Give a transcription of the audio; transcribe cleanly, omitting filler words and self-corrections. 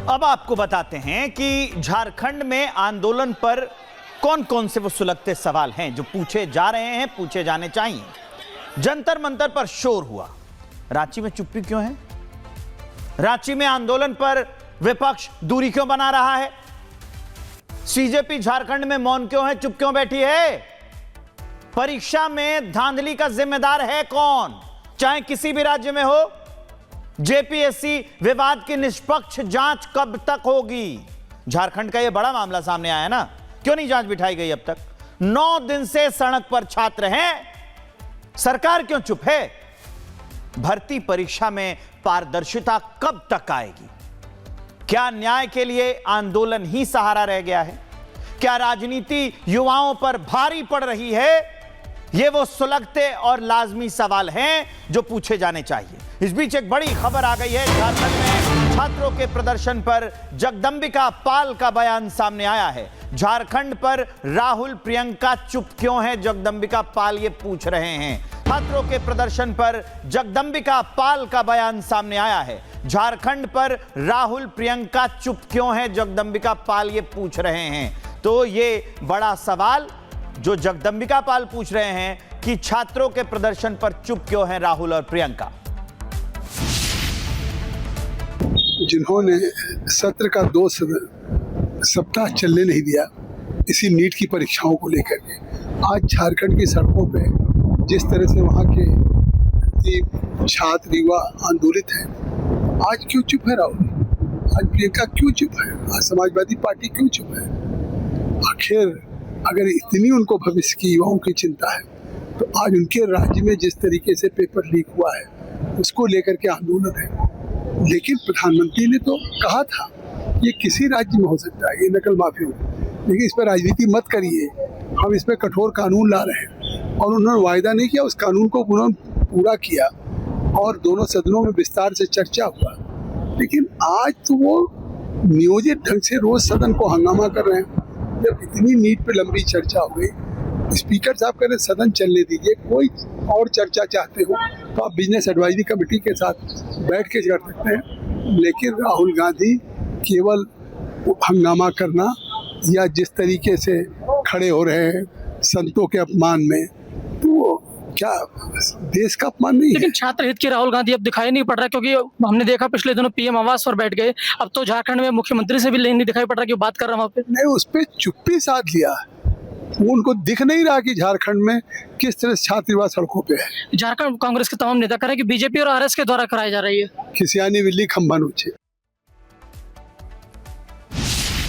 अब आपको बताते हैं कि झारखंड में आंदोलन पर कौन कौन से वो सुलगते सवाल हैं जो पूछे जा रहे हैं, पूछे जाने चाहिए। जंतर मंतर पर शोर हुआ, रांची में चुप्पी क्यों है? रांची में आंदोलन पर विपक्ष दूरी क्यों बना रहा है? सीजेपी झारखंड में मौन क्यों है, चुप क्यों बैठी है? परीक्षा में धांधली का जिम्मेदार है कौन, चाहे किसी भी राज्य में हो? जेपीएससी विवाद की निष्पक्ष जांच कब तक होगी? झारखंड का यह बड़ा मामला सामने आया ना, क्यों नहीं जांच बिठाई गई अब तक? 9 दिन से सड़क पर छात्र हैं, सरकार क्यों चुप है? भर्ती परीक्षा में पारदर्शिता कब तक आएगी? क्या न्याय के लिए आंदोलन ही सहारा रह गया है? क्या राजनीति युवाओं पर भारी पड़ रही है? ये वो सुलगते और लाजमी सवाल हैं जो पूछे जाने चाहिए। इस बीच एक बड़ी खबर आ गई है। झारखंड में छात्रों के प्रदर्शन पर जगदंबिका पाल का बयान सामने आया है। झारखंड पर राहुल प्रियंका चुप क्यों है, जगदंबिका पाल ये पूछ रहे हैं। छात्रों के प्रदर्शन पर जगदंबिका पाल का बयान सामने आया है। झारखंड पर राहुल प्रियंका चुप क्यों है, जगदंबिका पाल ये पूछ रहे हैं। तो ये बड़ा सवाल जो जगदंबिका पाल पूछ रहे हैं कि छात्रों के प्रदर्शन पर चुप क्यों हैं राहुल और प्रियंका। जिन्होंने सत्र का 2 सप्ताह चलने नहीं दिया इसी नीट की परीक्षाओं को लेकर के, आज झारखंड की सड़कों पे जिस तरह से वहाँ के छात्र युवा आंदोलित हैं, आज क्यों चुप है राहुल? आज प्रियंका क्यों चुप है? आज समाजवादी पार्टी क्यों चुप है? आखिर अगर इतनी उनको भविष्य की युवाओं की चिंता है तो आज उनके राज्य में जिस तरीके से पेपर लीक हुआ है उसको लेकर के आंदोलन है। लेकिन प्रधानमंत्री ने तो कहा था ये किसी राज्य में हो सकता है, ये नकल माफी हो, लेकिन इस पर राजनीति मत करिए, हम इस पर कठोर कानून ला रहे हैं। और उन्होंने वायदा नहीं किया, उस कानून को उन्होंने पूरा किया और दोनों सदनों में विस्तार से चर्चा हुआ। लेकिन आज तो वो नियोजित ढंग से रोज सदन को हंगामा कर रहे हैं। जब इतनी नीट पे लंबी चर्चा हो गई, स्पीकर साहब कह रहे सदन चलने दीजिए, कोई और चर्चा चाहते हो तो आप बिजनेस एडवाइजरी कमेटी के साथ बैठ के कर सकते हैं। लेकिन राहुल गांधी केवल हंगामा करना या जिस तरीके से खड़े हो रहे हैं संतों के अपमान में, तो क्या देश का अपमान नहीं है? लेकिन छात्र हित के राहुल गांधी अब दिखाई नहीं पड़ रहा, क्योंकि हमने देखा पिछले दिनों पीएम आवास पर बैठ गए, अब तो झारखंड में मुख्यमंत्री से भी नहीं दिखाई पड़ रहा कि बात कर रहा वहाँ पे। नहीं, उस पर चुप्पी साध लिया, उनको दिख नहीं रहा कि झारखंड में किस तरह छात्र युवा सड़कों पे है। झारखंड कांग्रेस के तमाम नेता कह रहे हैं कि बीजेपी और आरएस के द्वारा कराई जा रही है। खिसियानी बिल्ली खंभा नोचे।